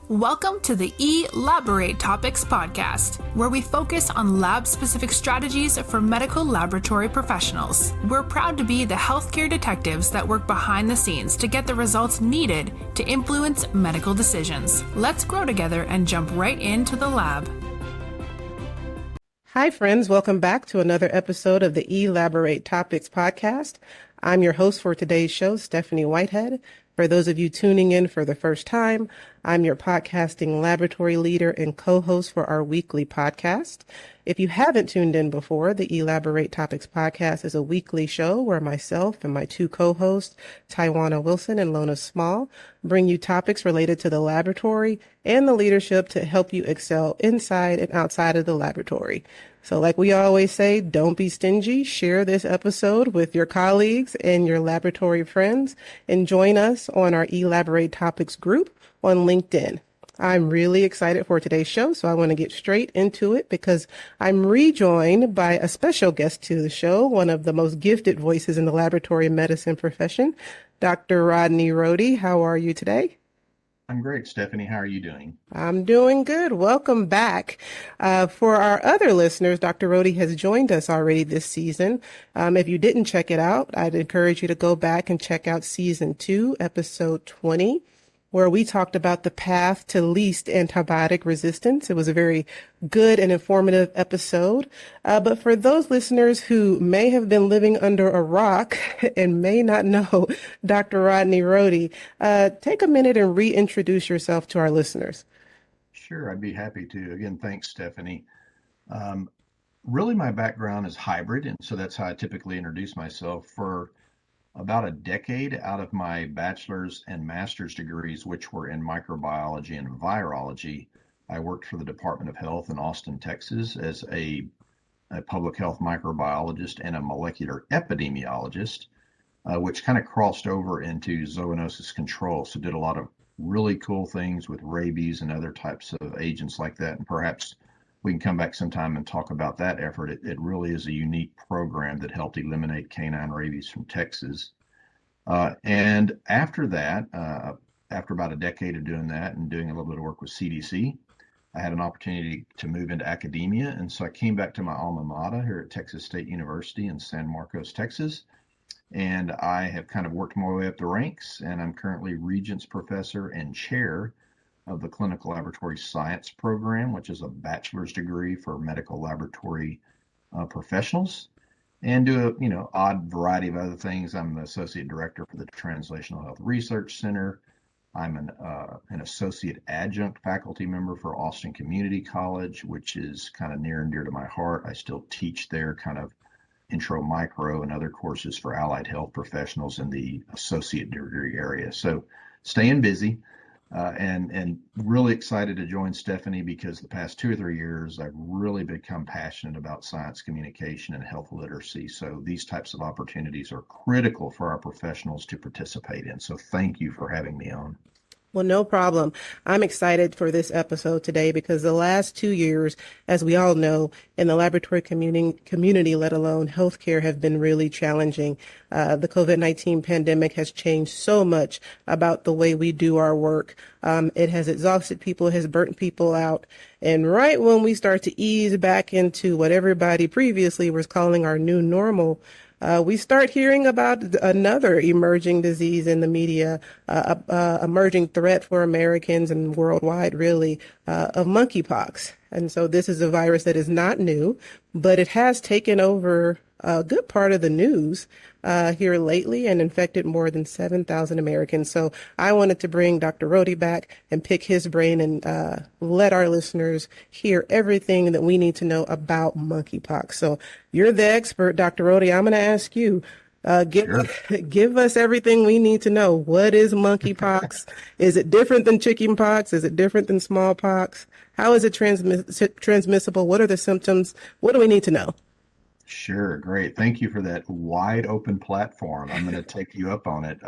Welcome to the Elaborate Topics podcast, where we focus on lab-specific strategies for medical laboratory professionals. We're proud to be the healthcare detectives that work behind the scenes to get the results needed to influence medical decisions. Let's grow together and jump right into the lab. Hi, friends. Welcome back to another episode of the Elaborate Topics podcast. I'm your host for today's show, Stephanie Whitehead. For those of you tuning in for the first time, I'm your podcasting laboratory leader and co-host for our weekly podcast. If you haven't tuned in before, the Elaborate Topics podcast is a weekly show where myself and my two co-hosts, Tywana Wilson and Lona Small, bring you topics related to the laboratory and the leadership to help you excel inside and outside of the laboratory. So like we always say, don't be stingy. Share this episode with your colleagues and your laboratory friends, and join us on our Elaborate Topics group on LinkedIn. I'm really excited for today's show, so I want to get straight into it because I'm rejoined by a special guest to the show, one of the most gifted voices in the laboratory medicine profession, Dr. Rodney Rohde. How are you today? I'm great, Stephanie. How are you doing? I'm doing good. Welcome back. For our other listeners, Dr. Rohde has joined us already this season. If you didn't check it out, I'd encourage you to go back and check out season 2, episode 20, where we talked about the path to least antibiotic resistance. It was a very good and informative episode. But for those listeners who may have been living under a rock and may not know Dr. Rodney Rohde, take a minute and reintroduce yourself to our listeners. Sure, I'd be happy to. Again, thanks, Stephanie. Really, my background is hybrid, and so that's how I typically introduce myself. For about a decade out of my bachelor's and master's degrees, which were in microbiology and virology, I worked for the Department of Health in Austin, Texas as a public health microbiologist and a molecular epidemiologist, which kind of crossed over into zoonosis control. So did a lot of really cool things with rabies and other types of agents like that. And perhaps we can come back sometime and talk about that effort. It really is a unique program that helped eliminate canine rabies from Texas. And after that, after about a decade of doing that and doing a little bit of work with CDC, I had an opportunity to move into academia. And so I came back to my alma mater here at Texas State University in San Marcos, Texas. And I have kind of worked my way up the ranks, and I'm currently Regents Professor and Chair of the Clinical Laboratory Science program, which is a bachelor's degree for medical laboratory professionals, and do a odd variety of other things. I'm the associate director for the Translational Health Research Center. I'm an associate adjunct faculty member for Austin Community College, which is kind of near and dear to my heart. I still teach there, kind of intro micro and other courses for allied health professionals in the associate degree area. So staying busy. And really excited to join Stephanie because the past 2 or 3 years, I've really become passionate about science communication and health literacy. So these types of opportunities are critical for our professionals to participate in. So thank you for having me on. Well, no problem. I'm excited for this episode today because the last 2 years, as we all know, in the laboratory community, let alone healthcare, have been really challenging. The COVID-19 pandemic has changed so much about the way we do our work. It has exhausted people, has burnt people out. And right when we start to ease back into what everybody previously was calling our new normal, we start hearing about another emerging disease in the media, emerging threat for Americans and worldwide, really, of monkeypox. And so this is a virus that is not new, but it has taken over a good part of the news here lately and infected more than 7,000 Americans. So I wanted to bring Dr. Rohde back and pick his brain and let our listeners hear everything that we need to know about monkeypox. So you're the expert, Dr. Rohde. I'm going to ask you, give us everything we need to know. What is monkeypox? Is it different than chickenpox? Is it different than smallpox? How is it transmissible? What are the symptoms? What do we need to know? Sure, great. Thank you for that wide open platform. I'm going to take you up on it.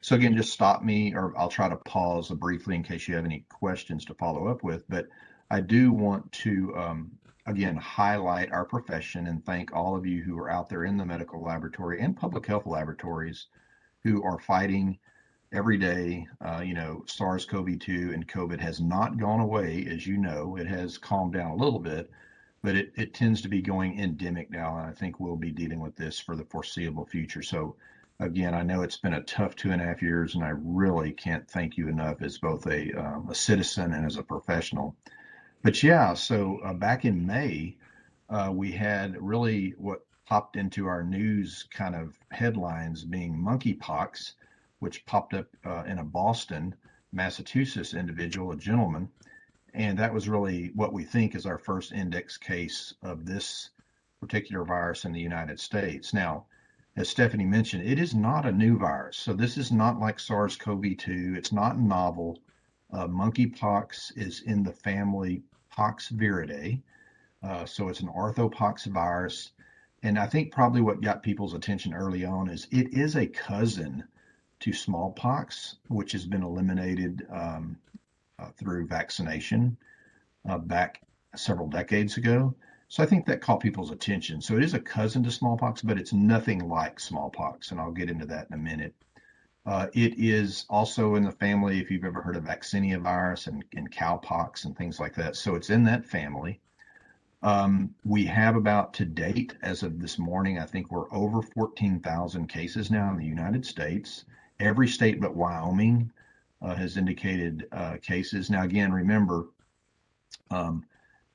So again, just stop me, or I'll try to pause briefly in case you have any questions to follow up with. But I do want to, again, highlight our profession and thank all of you who are out there in the medical laboratory and public health laboratories who are fighting every day. SARS-CoV-2 and COVID has not gone away, as you know. It has calmed down a little bit, but it tends to be going endemic now, and I think we'll be dealing with this for the foreseeable future. So, again, I know it's been a tough 2.5 years, and I really can't thank you enough as both a citizen and as a professional. But yeah, so back in May, we had really what popped into our news kind of headlines being monkeypox, which popped up in a Boston, Massachusetts individual, a gentleman. And that was really what we think is our first index case of this particular virus in the United States. Now, as Stephanie mentioned, it is not a new virus. So this is not like SARS-CoV-2. It's not novel. Monkeypox is in the family Poxviridae. So it's an orthopox virus. And I think probably what got people's attention early on is it is a cousin to smallpox, which has been eliminated through vaccination back several decades ago. So I think that caught people's attention. So it is a cousin to smallpox, but it's nothing like smallpox. And I'll get into that in a minute. It is also in the family, if you've ever heard of vaccinia virus and cowpox and things like that. So it's in that family. We have about to date, as of this morning, I think we're over 14,000 cases now in the United States. Every state but Wyoming has indicated cases. Now, again, remember,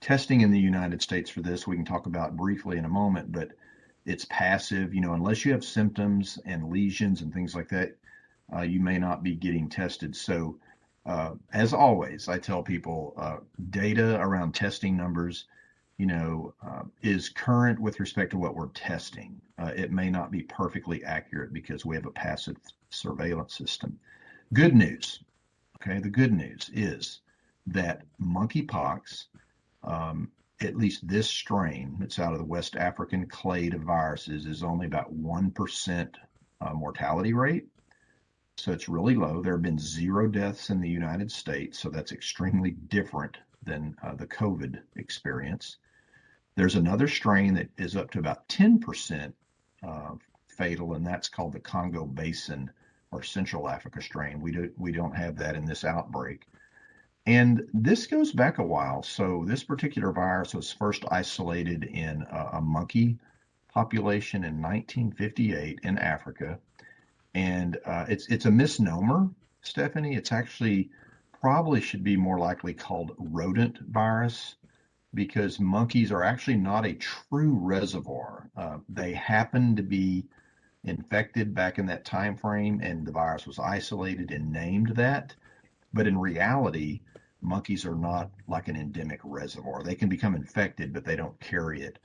testing in the United States for this, we can talk about briefly in a moment, but it's passive. Unless you have symptoms and lesions and things like that, you may not be getting tested. So, as always, I tell people data around testing numbers, is current with respect to what we're testing. It may not be perfectly accurate because we have a passive surveillance system. Good news. Okay, the good news is that monkeypox, at least this strain that's out of the West African clade of viruses, is only about 1% mortality rate. So it's really low. There have been 0 deaths in the United States, so that's extremely different than the COVID experience. There's another strain that is up to about 10% fatal, and that's called the Congo Basin or Central Africa strain. We don't have that in this outbreak. And this goes back a while. So this particular virus was first isolated in a monkey population in 1958 in Africa. And it's a misnomer, Stephanie. It's actually probably should be more likely called rodent virus, because monkeys are actually not a true reservoir. They happen to be infected back in that time frame, and the virus was isolated and named that. But in reality, monkeys are not like an endemic reservoir. They can become infected, but they don't carry it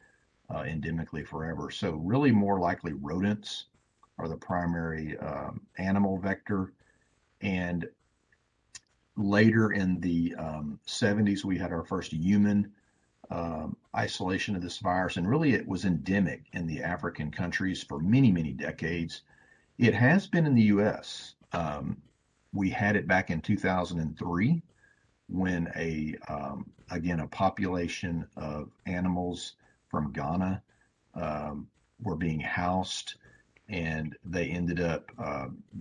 endemically forever. So really more likely rodents are the primary animal vector. And later in the 70s, we had our first human isolation of this virus, and really it was endemic in the African countries for many, many decades. It has been in the U.S. We had it back in 2003 when again, a population of animals from Ghana were being housed, and they ended up,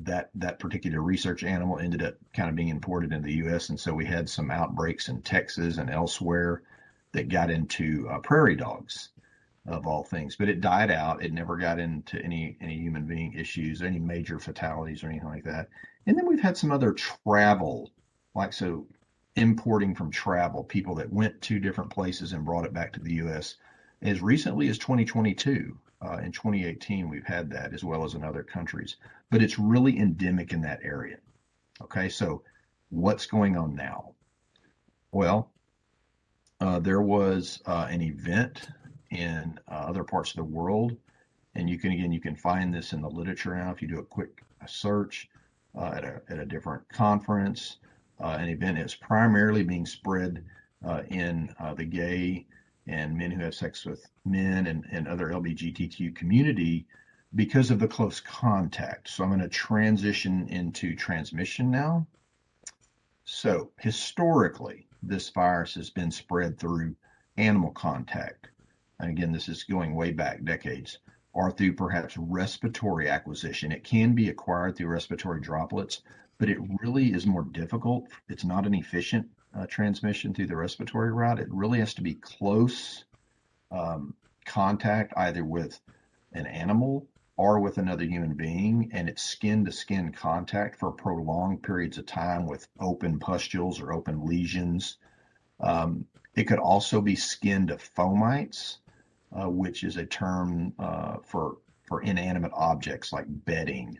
that particular research animal ended up kind of being imported into the U.S. And so we had some outbreaks in Texas and elsewhere that got into prairie dogs, of all things. But it died out. It never got into any human being issues, any major fatalities or anything like that. And then we've had some other travel, importing from travel, people that went to different places and brought it back to the U.S. As recently as 2022. In 2018, we've had that, as well as in other countries. But it's really endemic in that area. Okay, so what's going on now? Well, there was an event in other parts of the world, and you can find this in the literature now if you do a quick search at a different conference. An event is primarily being spread in the gay and men who have sex with men and other LGBTQ community because of the close contact. So I'm going to transition into transmission now. So historically, this virus has been spread through animal contact. And again, this is going way back decades, or through perhaps respiratory acquisition. It can be acquired through respiratory droplets, but it really is more difficult. It's not an efficient transmission through the respiratory route. It really has to be close um, contact, either with an animal or with another human being, and it's skin to skin contact for prolonged periods of time with open pustules or open lesions. It could also be skin to fomites, which is a term for inanimate objects like bedding,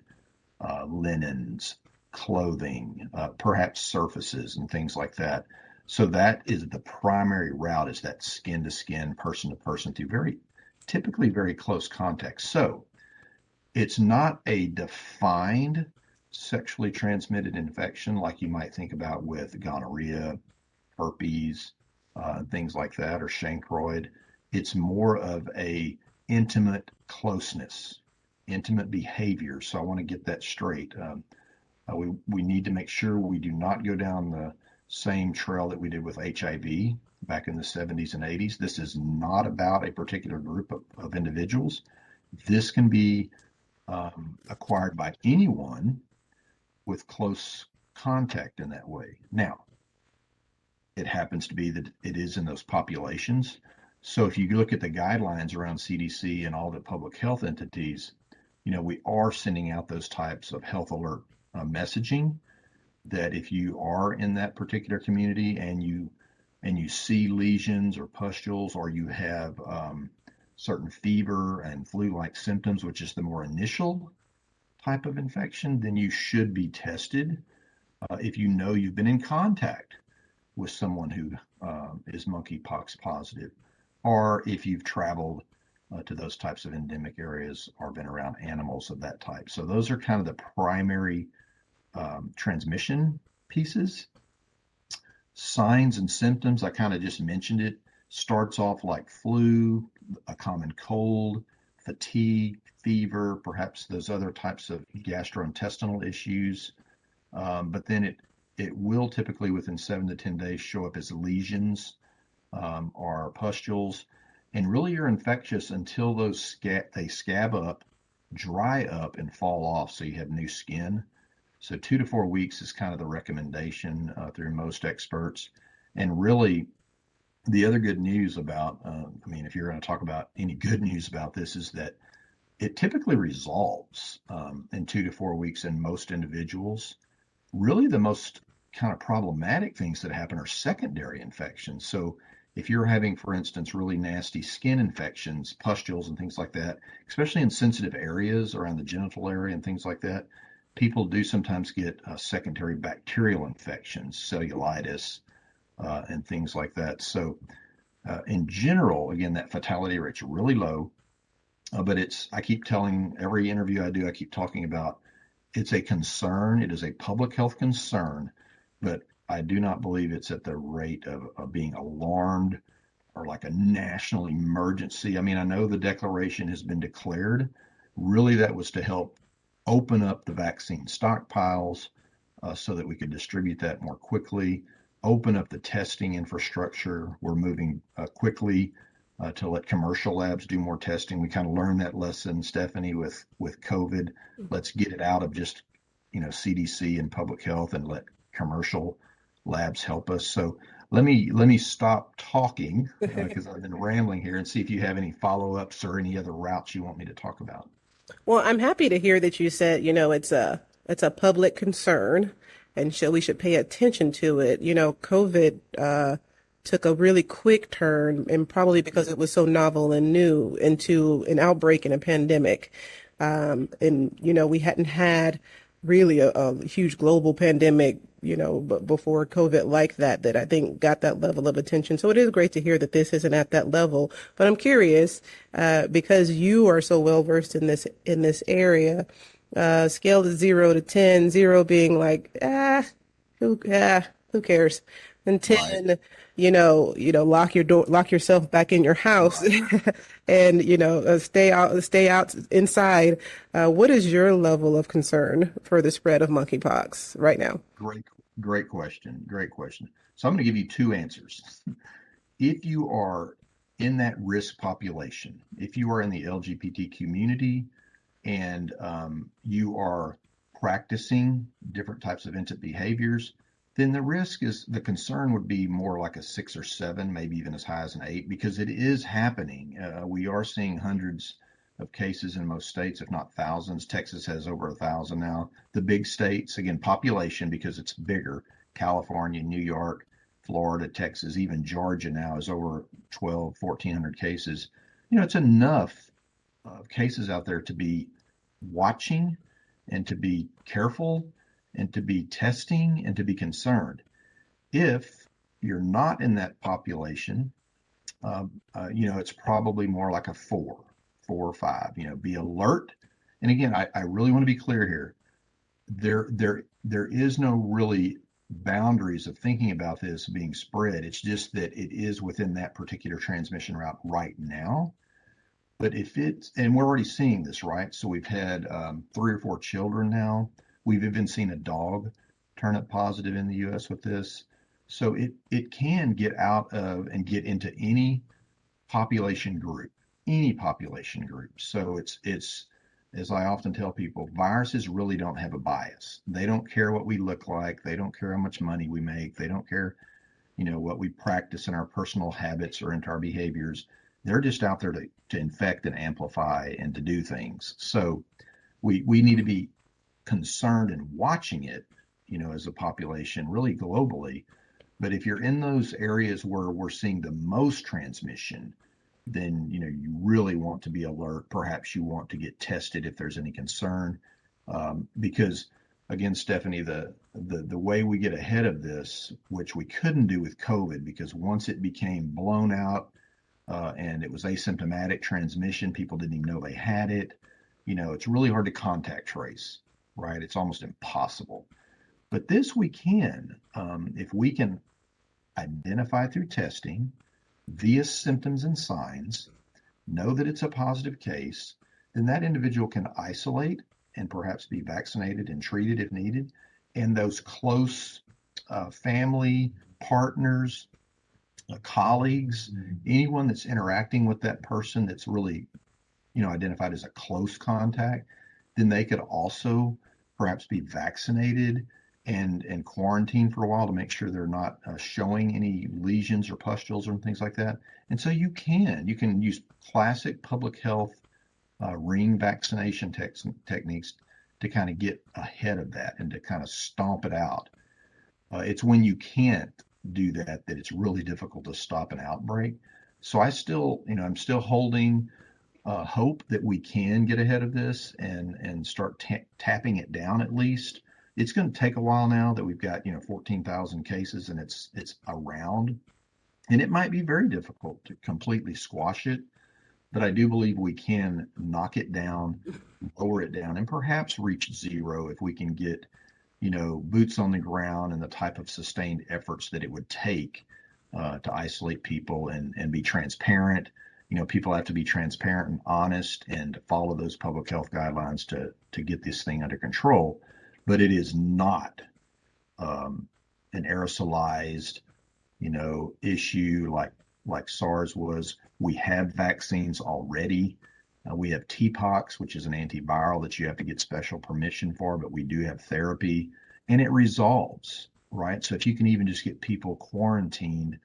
linens, clothing, perhaps surfaces and things like that. So that is the primary route, is that skin to skin, person to person through typically very close contact. So it's not a defined sexually transmitted infection like you might think about with gonorrhea, herpes, things like that, or chancroid. It's more of a intimate closeness, intimate behavior. So I want to get that straight. We need to make sure we do not go down the same trail that we did with HIV back in the 70s and 80s. This is not about a particular group of individuals. This can be acquired by anyone with close contact in that way. Now, it happens to be that it is in those populations. So if you look at the guidelines around CDC and all the public health entities, we are sending out those types of health alert messaging, that if you are in that particular community and you see lesions or pustules, or you have certain fever and flu-like symptoms, which is the more initial type of infection, then you should be tested if you know you've been in contact with someone who is monkeypox positive, or if you've traveled to those types of endemic areas or been around animals of that type. So those are kind of the primary transmission pieces. Signs and symptoms, I kind of just mentioned it, starts off like flu, a common cold, fatigue, fever, perhaps those other types of gastrointestinal issues. But then it will typically within 7 to 10 days show up as lesions or pustules. And really you're infectious until they scab up, dry up, and fall off, so you have new skin. So 2 to 4 weeks is kind of the recommendation through most experts. And really, the other good news about, if you're going to talk about any good news about this, is that it typically resolves in 2 to 4 weeks in most individuals. Really, the most kind of problematic things that happen are secondary infections. So if you're having, for instance, really nasty skin infections, pustules and things like that, especially in sensitive areas around the genital area and things like that, people do sometimes get secondary bacterial infections, cellulitis, and things like that. So in general, again, that fatality rate's really low, but I keep telling, every interview I do, I keep talking about, it's a concern. It is a public health concern, but I do not believe it's at the rate of being alarmed or like a national emergency. I know the declaration has been declared. Really, that was to help open up the vaccine stockpiles so that we could distribute that more quickly, open up the testing infrastructure. We're moving quickly to let commercial labs do more testing. We kind of learned that lesson, Stephanie, with COVID. Let's get it out of just CDC and public health and let commercial labs help us. So let me stop talking because I've been rambling here, and see if you have any follow-ups or any other routes you want me to talk about. Well, I'm happy to hear that you said, it's a public concern, and so we should pay attention to it. COVID took a really quick turn, and probably because it was so novel and new, into an outbreak and a pandemic. We hadn't had really a huge global pandemic, before COVID like that I think got that level of attention. So it is great to hear that this isn't at that level. But I'm curious, because you are so well versed in this area, scale of 0 to 10, 0 being like, who cares? And 10, Right. lock your door, lock yourself back in your house, Right. and stay out inside. What is your level of concern for the spread of monkeypox right now? Great, great question. Great question. So I'm going to give you two answers. If you are in that risk population, if you are in the LGBT community, and you are practicing different types of incident behaviors, then the concern would be more like a 6 or 7, maybe even as high as an 8, because it is happening. We are seeing hundreds of cases in most states, if not thousands. Texas has over 1,000 now. The big states, again, population, because it's bigger, California, New York, Florida, Texas, even Georgia now is over 1,400 cases. It's enough cases out there to be watching and to be careful and to be testing and to be concerned. If you're not in that population, it's probably more like a 4 or 5. Be alert. And again, I really want to be clear here. There is no really boundaries of thinking about this being spread. It's just that it is within that particular transmission route right now. But and we're already seeing this, right? So we've had 3 or 4 children now. We've even seen a dog turn up positive in the U.S. with this. So it can get out of and get into any population group. So it's as I often tell people, viruses really don't have a bias. They don't care what we look like. They don't care how much money we make. They don't care, what we practice in our personal habits or into our behaviors. They're just out there to infect and amplify and to do things. So we need to be concerned and watching it, as a population, really globally. But if you're in those areas where we're seeing the most transmission, then you really want to be alert. Perhaps you want to get tested if there's any concern, because again, Stephanie, the way we get ahead of this, which we couldn't do with COVID, because once it became blown out and it was asymptomatic transmission, people didn't even know they had it. It's really hard to contact trace, right? It's almost impossible. But this we can, if we can identify through testing via symptoms and signs, know that it's a positive case, then that individual can isolate and perhaps be vaccinated and treated if needed. And those close family, partners, colleagues, anyone that's interacting with that person that's really, identified as a close contact, then they could also perhaps be vaccinated and quarantine for a while to make sure they're not showing any lesions or pustules or things like that. And so you can use classic public health ring vaccination techniques to kind of get ahead of that and to kind of stomp it out. It's when you can't do that it's really difficult to stop an outbreak. So I'm still holding hope that we can get ahead of this and start tapping it down at least. It's going to take a while now that we've got 14,000 cases and it's around, and it might be very difficult to completely squash it, but I do believe we can knock it down, lower it down, and perhaps reach 0 if we can get boots on the ground and the type of sustained efforts that it would take to isolate people and be transparent. People have to be transparent and honest and follow those public health guidelines to get this thing under control. But it is not an aerosolized, issue like SARS was. We have vaccines already. We have TPOX, which is an antiviral that you have to get special permission for, but we do have therapy, and it resolves, right? So if you can even just get people quarantined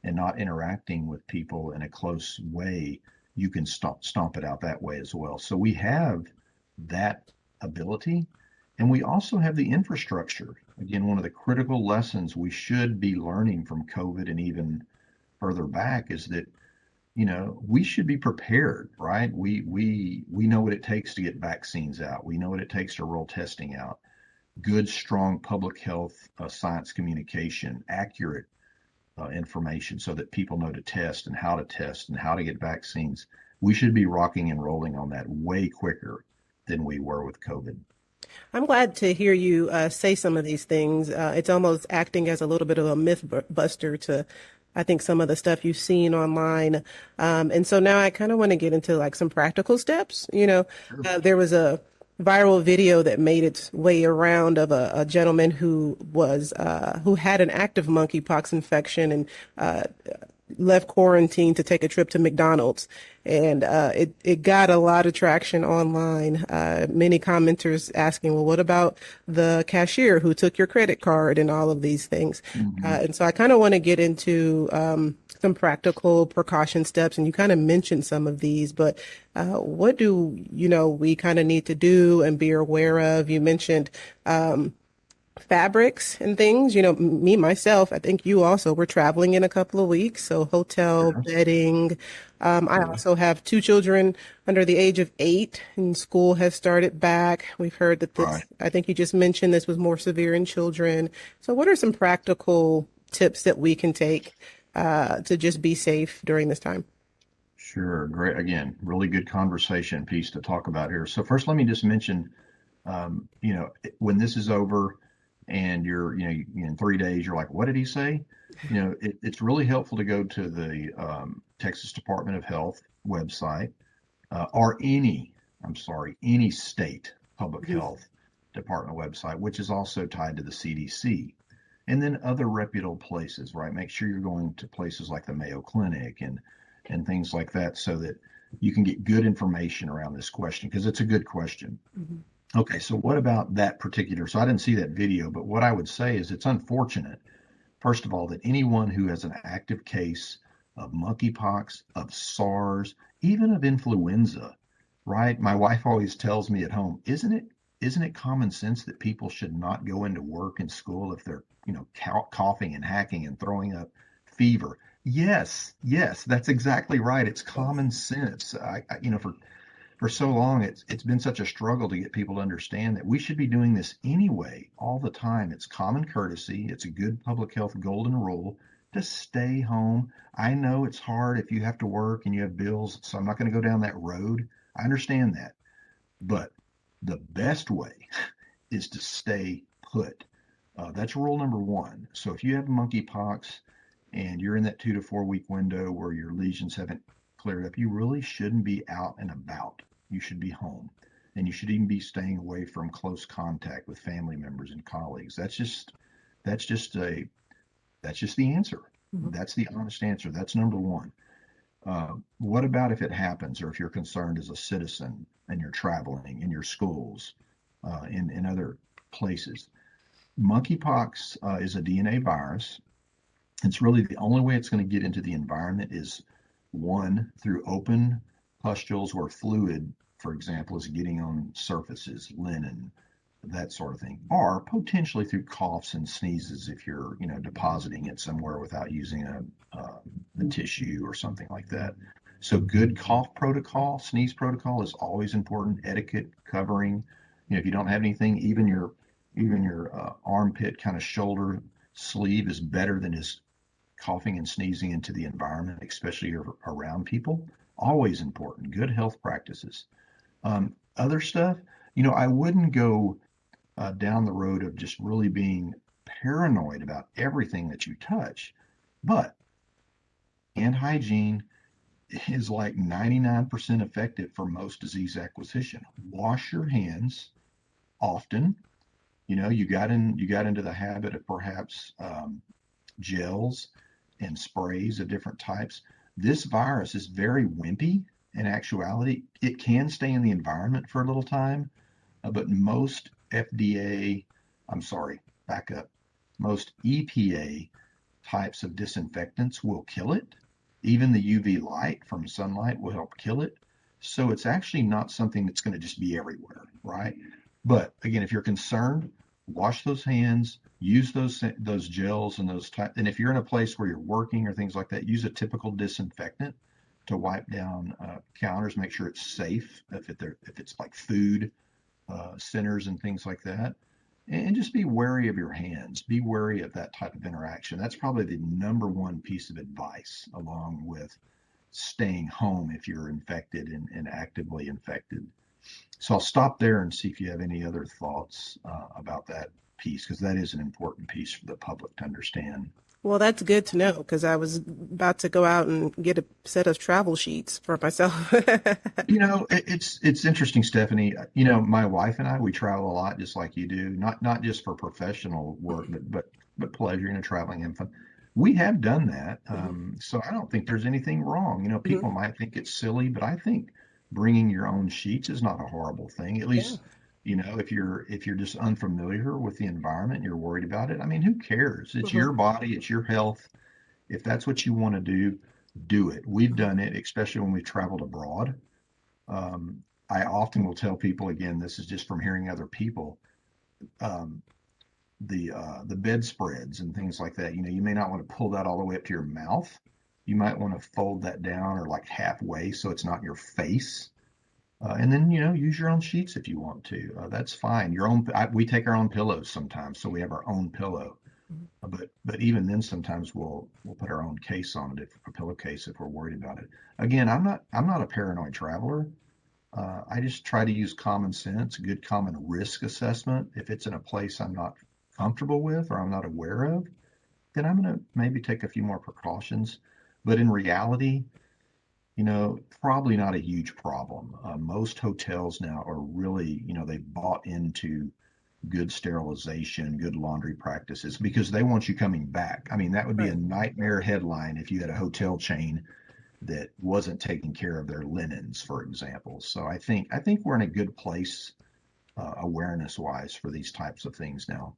and not interacting with people in a close way, you can stomp it out that way as well. So we have that ability. And we also have the infrastructure. Again, one of the critical lessons we should be learning from COVID and even further back is that, we should be prepared, right? We know what it takes to get vaccines out. We know what it takes to roll testing out. Good, strong public health science communication, accurate information so that people know to test and how to get vaccines. We should be rocking and rolling on that way quicker than we were with COVID. I'm glad to hear you say some of these things. It's almost acting as a little bit of a myth buster to, I think, some of the stuff you've seen online. And so now I kind of want to get into some practical steps. Sure. There was a viral video that made its way around of a gentleman who had an active monkeypox infection and left quarantine to take a trip to McDonald's, and it got a lot of traction online. Many commenters asking, well, what about the cashier who took your credit card and all of these things? Hmm. And so I kind of want to get into some practical precaution steps, and you kind of mentioned some of these, but what do we kind of need to do and be aware of? You mentioned fabrics and things. Me, myself, I think you also were traveling in a couple of weeks. So hotel, Sure. bedding. I Sure. also have two children under the age of 8 and school has started back. We've heard that Right. I think you just mentioned this was more severe in children. So what are some practical tips that we can take to just be safe during this time? Sure. Great. Again, really good conversation piece to talk about here. So first, let me just mention, when this is over and in 3 days, you're like, what did he say? It's really helpful to go to the Texas Department of Health website or any state public Mhm. health department website, which is also tied to the CDC. And then other reputable places, right? Make sure you're going to places like the Mayo Clinic and things like that so that you can get good information around this question because it's a good question. Mhm. Okay, so what about that particular? So I didn't see that video, but what I would say is it's unfortunate, first of all, that anyone who has an active case of monkeypox, of SARS, even of influenza, right? My wife always tells me at home, isn't it common sense that people should not go into work and school if they're, coughing and hacking and throwing up fever? Yes, yes, that's exactly right. It's Yes. common sense. For so long, it's been such a struggle to get people to understand that we should be doing this anyway, all the time. It's common courtesy. It's a good public health golden rule to stay home. I know it's hard if you have to work and you have bills, so I'm not going to go down that road. I understand that. But the best way is to stay put. That's rule number one. So if you have monkeypox and you're in that 2 to 4 week window where your lesions haven't cleared up, you really shouldn't be out and about. You should be home. And you should even be staying away from close contact with family members and colleagues. That's just a that's just the answer. Mhm. That's the honest answer. That's number one. What about if it happens, or if you're concerned as a citizen and you're traveling in your schools, in other places? Monkeypox is a DNA virus. It's really the only way it's going to get into the environment is one, through open pustules where fluid, for example, is getting on surfaces, linen, that sort of thing, or potentially through coughs and sneezes if you're, depositing it somewhere without using a tissue or something like that. So good cough protocol, sneeze protocol is always important. Etiquette, covering, if you don't have anything, even your armpit kind of shoulder sleeve is better than just coughing and sneezing into the environment, especially around people. Always important. Good health practices. Other stuff, I wouldn't go down the road of just really being paranoid about everything that you touch, but hand hygiene is like 99% effective for most disease acquisition. Wash your hands often. You got into the habit of perhaps gels and sprays of different types. This virus is very wimpy in actuality. It can stay in the environment for a little time, but most FDA, I'm sorry, back up, most EPA types of disinfectants will kill it. Even the UV light from sunlight will help kill it. So it's actually not something that's going to just be everywhere, right? But again, if you're concerned, wash those hands, use those gels and those type. And if you're in a place where you're working or things like that, use a typical disinfectant to wipe down counters. Make sure it's safe if it's like food centers and things like that. And just be wary of your hands. Be wary of that type of interaction. That's probably the number one piece of advice, along with staying home if you're infected and actively infected. So I'll stop there and see if you have any other thoughts about that piece, because that is an important piece for the public to understand. Well, that's good to know because I was about to go out and get a set of travel sheets for myself. It's interesting, Stephanie. My wife and I, we travel a lot, just like you do. Not just for professional work, but pleasure. Traveling and fun. we have done that. Hmm. So I don't think there's anything wrong. Hmm. People might think it's silly, but I think bringing your own sheets is not a horrible thing. At Yeah. least, if you're just unfamiliar with the environment, you're worried about it. I mean, who cares? It's Hmm. your body, it's your health. If that's what you want to do it. We've Hmm. done it, especially when we've traveled abroad. I often will tell people, again, this is just from hearing other people, um, the bedspreads and things like that. You may not want to pull that all the way up to your mouth. You might want to fold that down or like halfway so it's not your face. And then use your own sheets if you want to. That's fine. We take our own pillows sometimes, so we have our own pillow. But even then, sometimes we'll put our own case on it, if a pillowcase, if we're worried about it. Again, I'm not a paranoid traveler. I just try to use common sense, good common risk assessment. If it's in a place I'm not comfortable with or I'm not aware of, then I'm going to maybe take a few more precautions. But in reality, probably not a huge problem. Most hotels now are really, they've bought into good sterilization, good laundry practices because they want you coming back. I mean, that would be a Right. nightmare headline if you had a hotel chain that wasn't taking care of their linens, for example. So I think we're in a good place awareness wise for these types of things now.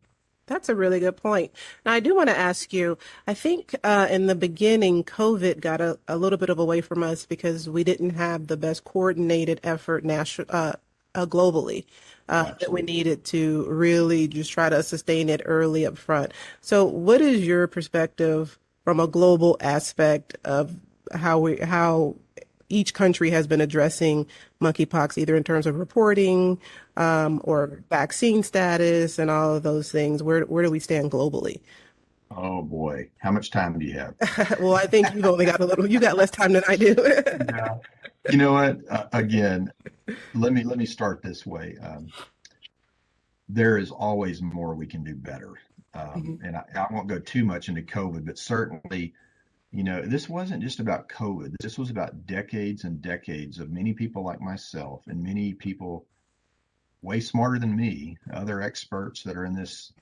That's a really good point. Now, I do want to ask you, I think in the beginning, COVID got a little bit of away from us because we didn't have the best coordinated effort globally that we Absolutely. needed to really just try to sustain it early up front. So, what is your perspective from a global aspect of how each country has been addressing monkeypox, either in terms of reporting or vaccine status and all of those things? Where do we stand globally? Oh boy, how much time do you have? Well, I think you got less time than I do. Yeah. You know what? Again, let me start this way. There is always more we can do better. Mhm. And I won't go too much into COVID, but certainly, this wasn't just about COVID. This was about decades and decades of many people like myself and many people way smarter than me, other experts that are in this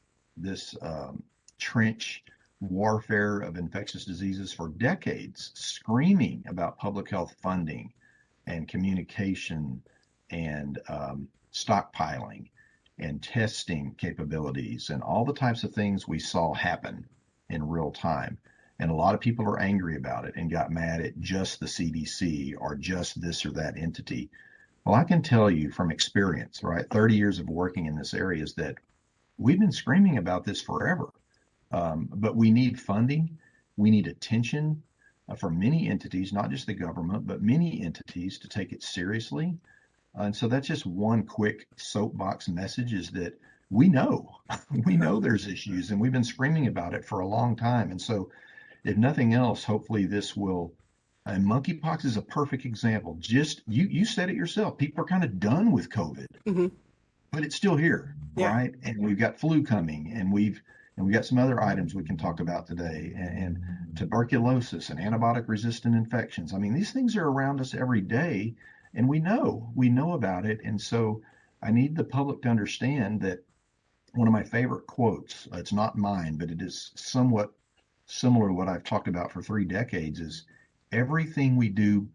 trench warfare of infectious diseases for decades, screaming about public health funding and communication and stockpiling and testing capabilities and all the types of things we saw happen in real time. And a lot of people are angry about it and got mad at just the CDC or just this or that entity. Well, I can tell you from experience, right? 30 years of working in this area is that we've been screaming about this forever. But we need funding, we need attention from many entities, not just the government, but many entities to take it seriously. And so that's just one quick soapbox message is that we know, we know there's issues and we've been screaming about it for a long time. And so if nothing else, hopefully this will. And monkeypox is a perfect example. Just you said it yourself. People are kind of done with COVID, Hmm. but it's still here, Yeah. right? And we've got flu coming, and we've got some other items we can talk about today, and tuberculosis and antibiotic resistant infections. I mean, these things are around us every day, and we know about it. And so I need the public to understand that one of my favorite quotes, it's not mine, but it is somewhat similar to what I've talked about for 3 decades, is everything we do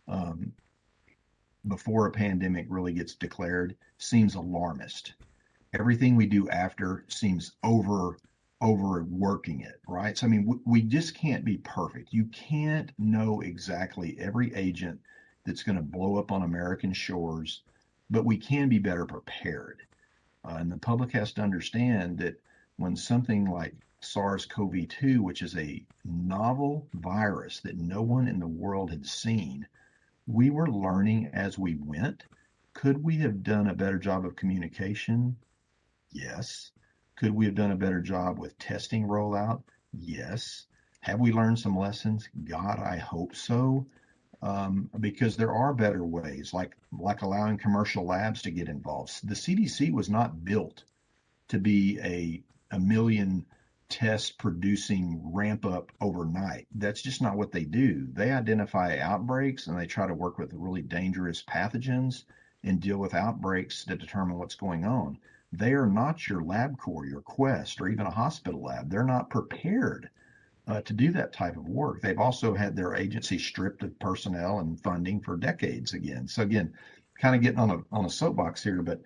um, before a pandemic really gets declared seems alarmist. Everything we do after seems overworking it, right? So I mean, we just can't be perfect. You can't know exactly every agent that's going to blow up on American shores, but we can be better prepared. And the public has to understand that when something like SARS-CoV-2, which is a novel virus that no one in the world had seen, we were learning as we went. Could we have done a better job of communication? Yes. Could we have done a better job with testing rollout? Yes. Have we learned some lessons? God, I hope so. Because there are better ways, like allowing commercial labs to get involved. The CDC was not built to be a million test producing ramp up overnight. That's just not what they do. They identify outbreaks and they try to work with really dangerous pathogens and deal with outbreaks to determine what's going on. They are not your LabCorp, your Quest, or even a hospital lab. They're not prepared to do that type of work. They've also had their agency stripped of personnel and funding for decades again. So again, kind of getting on a soapbox here, but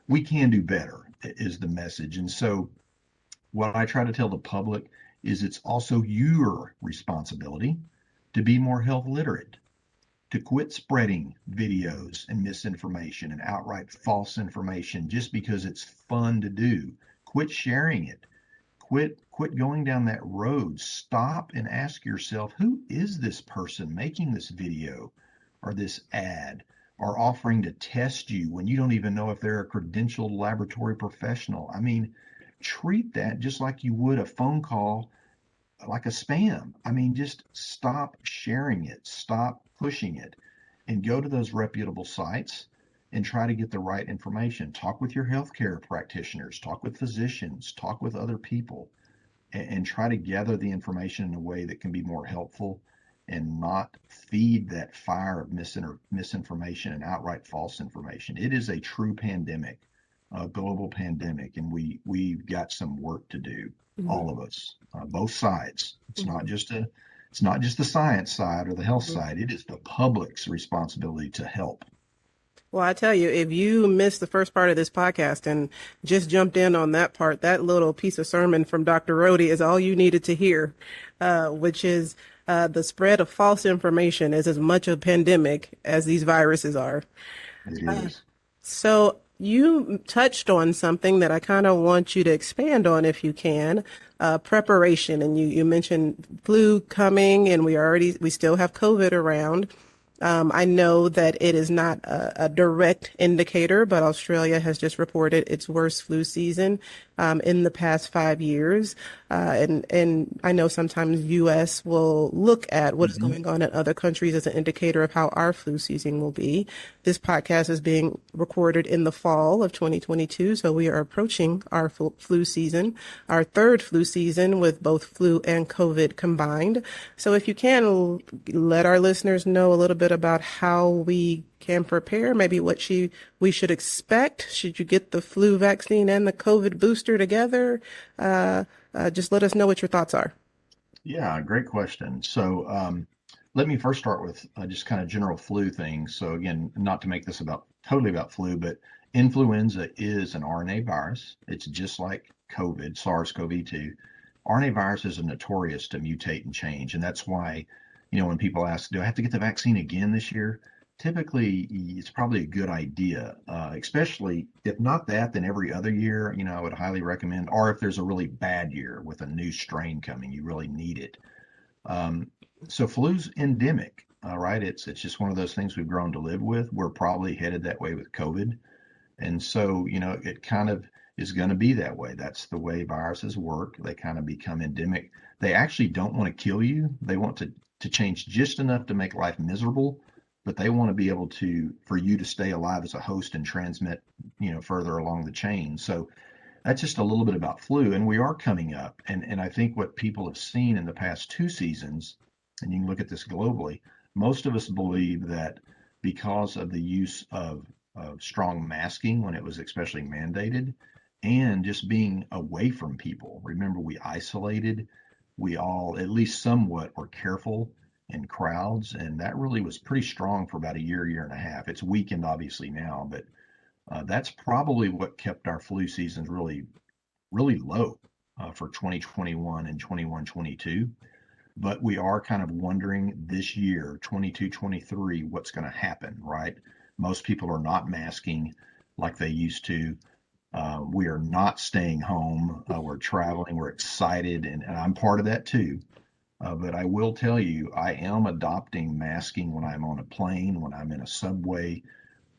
we can do better is the message. And so what I try to tell the public is it's also your responsibility to be more health literate, to quit spreading videos and misinformation and outright false information just because it's fun to do. Quit sharing it. Quit going down that road. Stop and ask yourself, who is this person making this video or this ad or offering to test you when you don't even know if they're a credentialed laboratory professional? I mean, treat that just like you would a phone call, like a spam. I mean, just stop sharing it, stop pushing it, and go to those reputable sites and try to get the right information. Talk with your healthcare practitioners, talk with physicians, talk with other people, and try to gather the information in a way that can be more helpful and not feed that fire of misinformation and outright false information. It is a true pandemic, a global pandemic, and we've got some work to do, all of us, both sides. It's not just the science side or the health side. It is the public's responsibility to help. Well, I tell you, if you missed the first part of this podcast and just jumped in on that part, that little piece of sermon from Dr. Rohde is all you needed to hear, which is the spread of false information is as much a pandemic as these viruses are. It is. So you touched on something that I kind of want you to expand on if you can, preparation. And you mentioned flu coming and we still have COVID around. I know that it is not a direct indicator, but Australia has just reported its worst flu season in the past 5 years. And I know sometimes U.S. will look at what is going on in other countries as an indicator of how our flu season will be. This podcast is being recorded in the fall of 2022, so we are approaching our flu season, our third flu season with both flu and COVID combined. So if you can let our listeners know a little bit about how we can prepare, maybe what we should expect. Should you get the flu vaccine and the COVID booster together? Just let us know what your thoughts are. Yeah, great question. So let me first start with just kind of general flu things. So again, not to make this totally about flu, but influenza is an RNA virus. It's just like COVID, SARS-CoV-2. RNA viruses are notorious to mutate and change. And that's why, when people ask, do I have to get the vaccine again this year? Typically, it's probably a good idea, especially if not that, then every other year, I would highly recommend, or if there's a really bad year with a new strain coming, you really need it. So flu's endemic, right? It's just one of those things we've grown to live with. We're probably headed that way with COVID. And so, it kind of is going to be that way. That's the way viruses work. They kind of become endemic. They actually don't want to kill you. They want to change just enough to make life miserable, but they want to be able for you to stay alive as a host and transmit, further along the chain. So that's just a little bit about flu. And we are coming up. And I think what people have seen in the past 2 seasons, and you can look at this globally, most of us believe that because of the use of strong masking when it was especially mandated and just being away from people. Remember, we isolated, we all, at least somewhat, were careful in crowds, and that really was pretty strong for about a year and a half. It's weakened obviously now, but that's probably what kept our flu seasons really, really low for 2021 and 21-22. But we are kind of wondering this year, 22-23, what's going to happen, right? Most people are not masking like they used to. We are not staying home. We're traveling. We're excited, and I'm part of that too. But I will tell you, I am adopting masking when I'm on a plane, when I'm in a subway,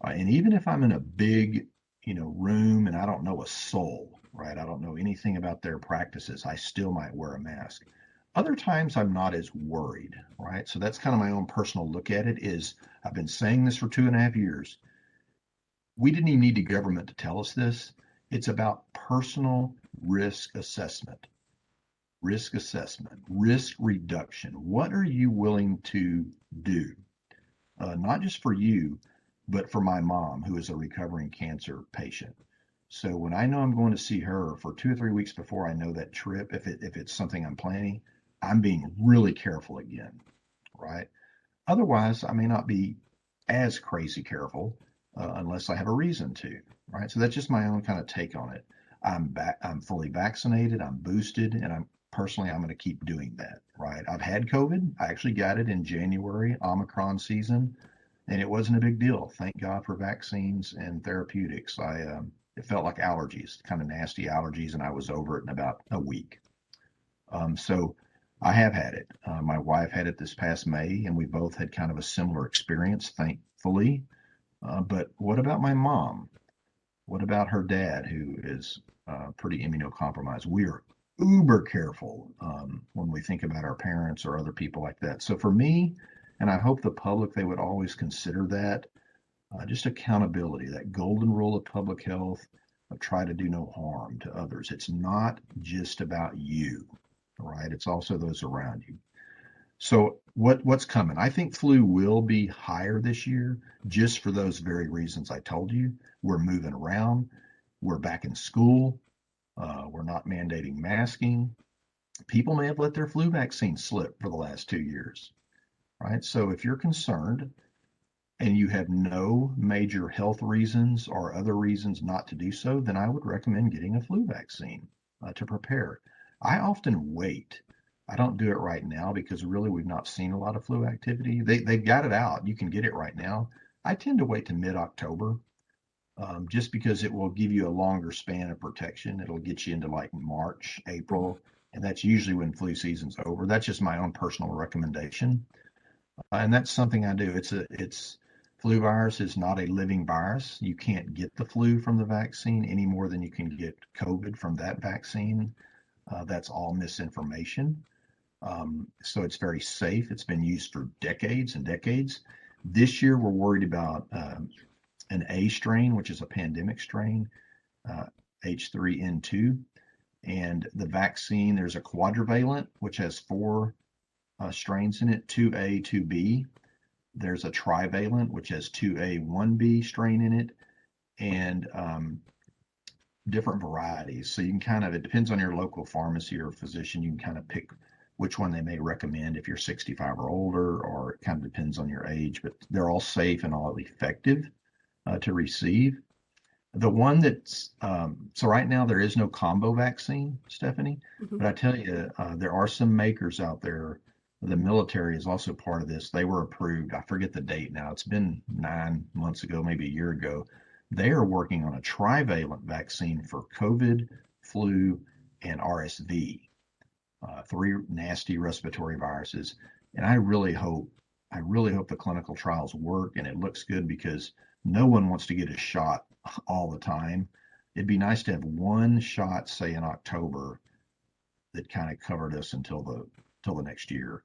and even if I'm in a big, room and I don't know a soul, right? I don't know anything about their practices. I still might wear a mask. Other times I'm not as worried, right? So that's kind of my own personal look at it. Is I've been saying this for 2.5 years. We didn't even need the government to tell us this. It's about personal risk assessment. Risk assessment, risk reduction. What are you willing to do? Not just for you, but for my mom, who is a recovering cancer patient. So when I know I'm going to see her for 2 or 3 weeks before I know that trip, if it's something I'm planning, I'm being really careful again, right? Otherwise, I may not be as crazy careful unless I have a reason to, right? So that's just my own kind of take on it. I'm fully vaccinated, I'm boosted, and I'm going to keep doing that, right? I've had COVID. I actually got it in January, Omicron season, and it wasn't a big deal. Thank God for vaccines and therapeutics. It felt like allergies, kind of nasty allergies, and I was over it in about a week. So I have had it. My wife had it this past May, and we both had kind of a similar experience, thankfully. But what about my mom? What about her dad, who is pretty immunocompromised? We are uber careful when we think about our parents or other people like that. So for me, and I hope the public, they would always consider that just accountability, that golden rule of public health of try to do no harm to others. It's not just about you, right? It's also those around you. So what's coming? I think flu will be higher this year, just for those very reasons I told you. We're moving around. We're back in school. We're not mandating masking. People may have let their flu vaccine slip for the last 2 years, right? So if you're concerned and you have no major health reasons or other reasons not to do so, then I would recommend getting a flu vaccine to prepare. I often wait. I don't do it right now because really we've not seen a lot of flu activity. They've got it out. You can get it right now. I tend to wait to mid-October just because it will give you a longer span of protection. It'll get you into like March, April, and that's usually when flu season's over. That's just my own personal recommendation. And that's something I do. It's flu virus is not a living virus. You can't get the flu from the vaccine any more than you can get COVID from that vaccine. That's all misinformation. So it's very safe. It's been used for decades and decades. This year, we're worried about an A strain, which is a pandemic strain, H3N2. And the vaccine, there's a quadrivalent, which has four strains in it, 2A, 2B. There's a trivalent, which has 2A, 1B strain in it, and different varieties. So you can kind of, it depends on your local pharmacy or physician, you can kind of pick which one they may recommend if you're 65 or older, or it kind of depends on your age, but they're all safe and all effective to receive. The one that's, so right now there is no combo vaccine, Stephanie, but I tell you, there are some makers out there. The military is also part of this. They were approved. I forget the date now. It's been 9 months ago, maybe a year ago. They are working on a trivalent vaccine for COVID, flu, and RSV, three nasty respiratory viruses. And I really hope the clinical trials work and it looks good because no one wants to get a shot all the time. It'd be nice to have one shot, say in October, that kind of covered us until the next year.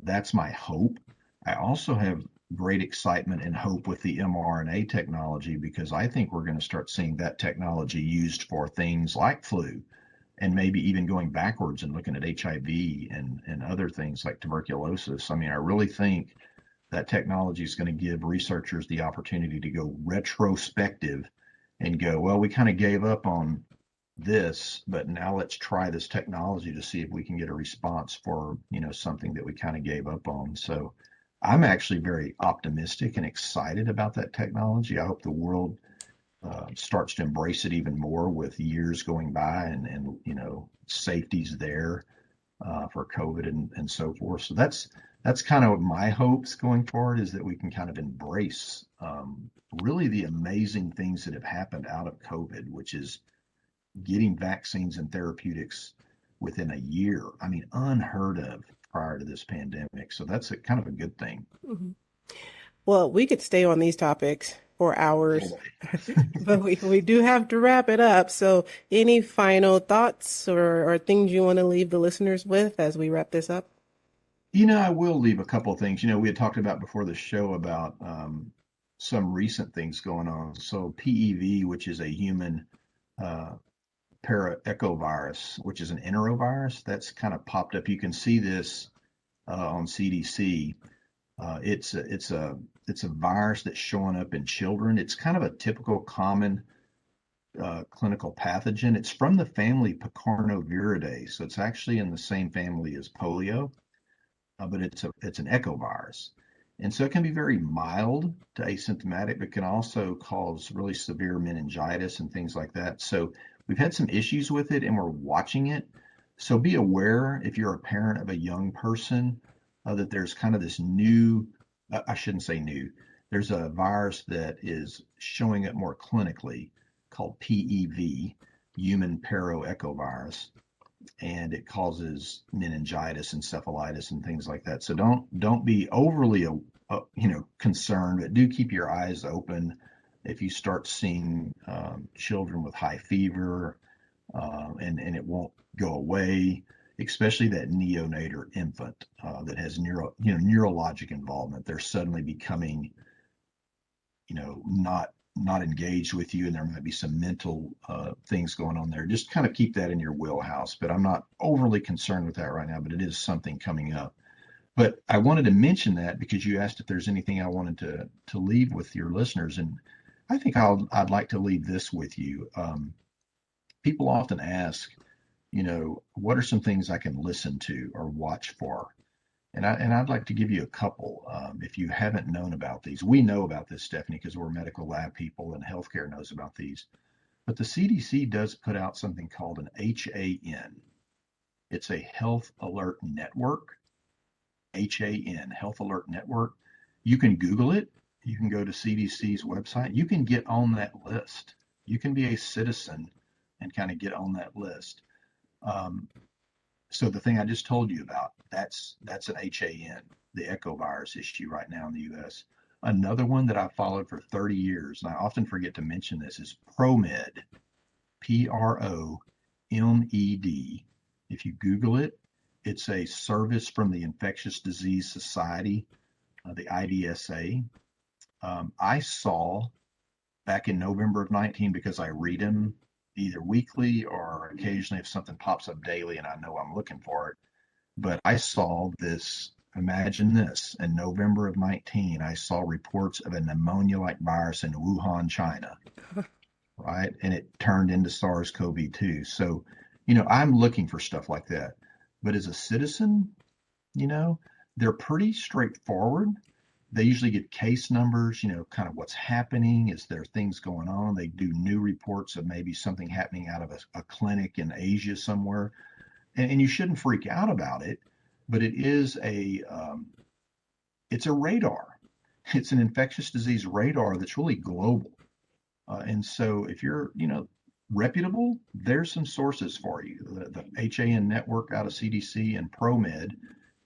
That's my hope. I also have great excitement and hope with the mRNA technology because I think we're going to start seeing that technology used for things like flu and maybe even going backwards and looking at HIV and other things like tuberculosis. I mean, I really think that technology is going to give researchers the opportunity to go retrospective and go, well, we kind of gave up on this, but now let's try this technology to see if we can get a response for, something that we kind of gave up on. So I'm actually very optimistic and excited about that technology. I hope the world starts to embrace it even more with years going by and safety's there for COVID and so forth. So that's kind of my hopes going forward is that we can kind of embrace really the amazing things that have happened out of COVID, which is getting vaccines and therapeutics within a year. I mean, unheard of prior to this pandemic. So that's kind of a good thing. Mm-hmm. Well, we could stay on these topics for hours, but we do have to wrap it up. So any final thoughts or things you want to leave the listeners with as we wrap this up? I will leave a couple of things. We had talked about before the show about some recent things going on. So PEV, which is a human paraechovirus, which is an enterovirus, that's kind of popped up. You can see this on CDC. It's a virus that's showing up in children. It's kind of a typical common clinical pathogen. It's from the family Picornaviridae, so it's actually in the same family as polio, but it's an echovirus. And so it can be very mild to asymptomatic, but can also cause really severe meningitis and things like that. So we've had some issues with it and we're watching it. So be aware if you're a parent of a young person that there's kind of this new, I shouldn't say new, there's a virus that is showing up more clinically called PEV, human paroechovirus, and it causes meningitis, encephalitis, and things like that. So don't be overly concerned, but do keep your eyes open if you start seeing children with high fever, and it won't go away, especially that neonate or infant that has neurologic involvement. They're suddenly becoming not engaged with you, and there might be some mental things going on there. Just kind of keep that in your wheelhouse. But I'm not overly concerned with that right now, but it is something coming up. But I wanted to mention that because you asked if there's anything I wanted to leave with your listeners, and I think I'd like to leave this with you. People often ask, what are some things I can listen to or watch for? And I'd like to give you a couple. If you haven't known about these, we know about this, Stephanie, because we're medical lab people and healthcare knows about these. But the CDC does put out something called an HAN. It's a Health Alert Network. HAN, Health Alert Network. You can Google it. You can go to CDC's website. You can get on that list. You can be a citizen and kind of get on that list. So the thing I just told you about, that's an HAN, the echovirus issue right now in the U.S. Another one that I've followed for 30 years, and I often forget to mention this, is ProMed, PROMED. If you Google it, it's a service from the Infectious Disease Society, the IDSA. I saw back in November of 19, because I read them either weekly or occasionally if something pops up daily and I know I'm looking for it. But I saw this, imagine this, in November of 19, I saw reports of a pneumonia-like virus in Wuhan, China, right? And it turned into SARS-CoV-2. So, I'm looking for stuff like that. But as a citizen, they're pretty straightforward. They usually get case numbers, kind of what's happening. Is there things going on? They do new reports of maybe something happening out of a clinic in Asia somewhere. And you shouldn't freak out about it, but it is it's a radar. It's an infectious disease radar that's really global. And so if you're, reputable, there's some sources for you. The HAN network out of CDC and ProMed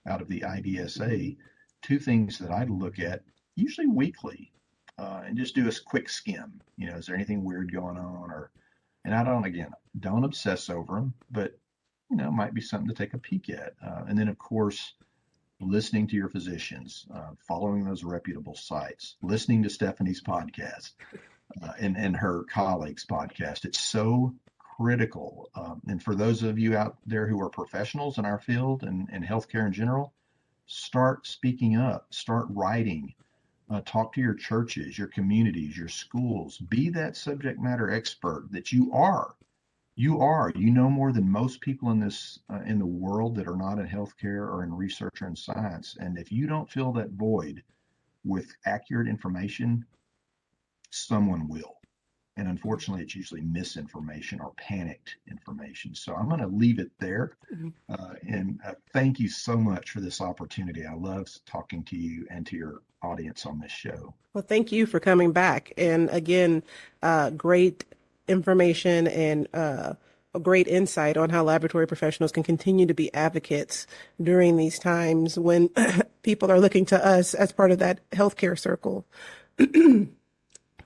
out of the IDSA, two things that I look at usually weekly, and just do a quick skim. Is there anything weird going on? And I don't obsess over them, but might be something to take a peek at. And then of course, listening to your physicians, following those reputable sites, listening to Stephanie's podcast, and her colleagues' podcast. It's so critical. And for those of you out there who are professionals in our field and healthcare in general, start speaking up, start writing, talk to your churches, your communities, your schools. Be that subject matter expert that you are. You know more than most people in the world that are not in healthcare or in research or in science. And if you don't fill that void with accurate information, someone will. And unfortunately, it's usually misinformation or panicked information. So I'm going to leave it there. And thank you so much for this opportunity. I love talking to you and to your audience on this show. Well, thank you for coming back. And again, great information and a great insight on how laboratory professionals can continue to be advocates during these times when people are looking to us as part of that healthcare circle.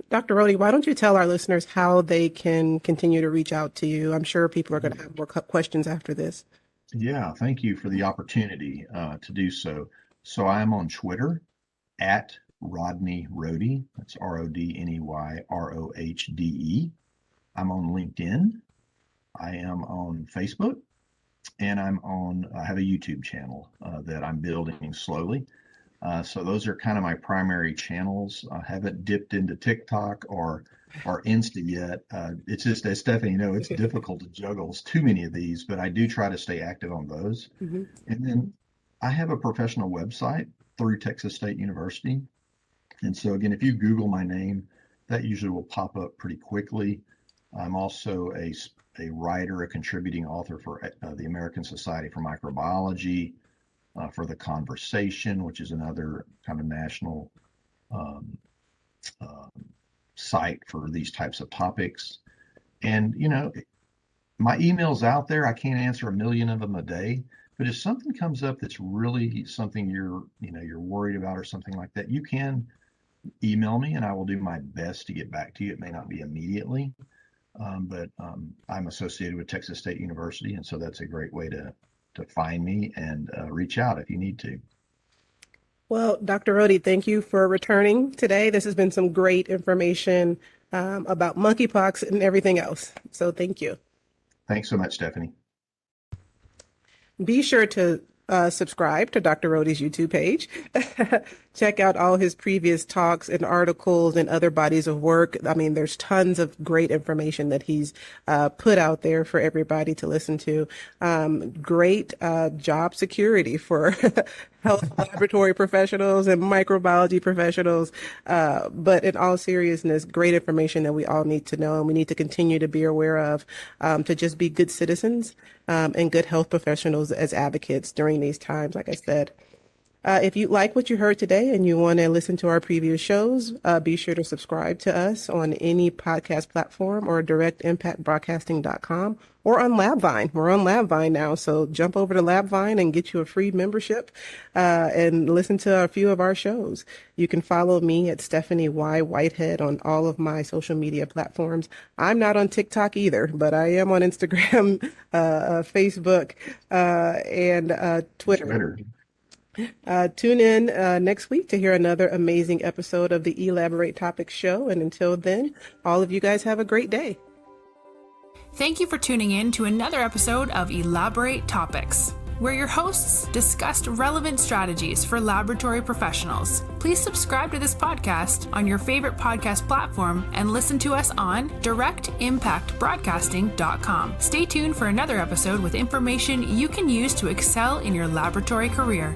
Dr. Rohde, why don't you tell our listeners how they can continue to reach out to you? I'm sure people are going to have more questions after this. Yeah, thank you for the opportunity to do so. So I am on Twitter at Rodney Rohde. That's RODNEYROHDE. I'm on LinkedIn. I am on Facebook, and I have a YouTube channel that I'm building slowly. So those are kind of my primary channels. I haven't dipped into TikTok or Insta yet. It's just, as Stephanie it's difficult to juggle too many of these, but I do try to stay active on those. Mm-hmm. And then I have a professional website through Texas State University. And so again, if you Google my name, that usually will pop up pretty quickly. I'm also a writer, a contributing author for the American Society for Microbiology, for The Conversation, which is another kind of national site for these types of topics. And, my email's out there. I can't answer a million of them a day, but if something comes up that's really something you're worried about or something like that, you can email me and I will do my best to get back to you. It may not be immediately, but I'm associated with Texas State University, and so that's a great way to find me and reach out if you need to. Well, Dr. Rohde, thank you for returning today. This has been some great information about monkeypox and everything else. So thank you. Thanks so much, Stephanie. Be sure to subscribe to Dr. Rohde's YouTube page. Check out all his previous talks and articles and other bodies of work. I mean, there's tons of great information that he's put out there for everybody to listen to. Great job security for health laboratory professionals and microbiology professionals. But in all seriousness, great information that we all need to know and we need to continue to be aware of, to just be good citizens and good health professionals as advocates during these times, like I said. If you like what you heard today and you want to listen to our previous shows, be sure to subscribe to us on any podcast platform or directimpactbroadcasting.com or on LabVine. We're on LabVine now, so jump over to LabVine and get you a free membership and listen to a few of our shows. You can follow me at Stephanie Y. Whitehead on all of my social media platforms. I'm not on TikTok either, but I am on Instagram, Facebook, and Twitter. Tune in next week to hear another amazing episode of the Elaborate Topics show. And until then, all of you guys have a great day. Thank you for tuning in to another episode of Elaborate Topics, where your hosts discussed relevant strategies for laboratory professionals. Please subscribe to this podcast on your favorite podcast platform and listen to us on directimpactbroadcasting.com. Stay tuned for another episode with information you can use to excel in your laboratory career.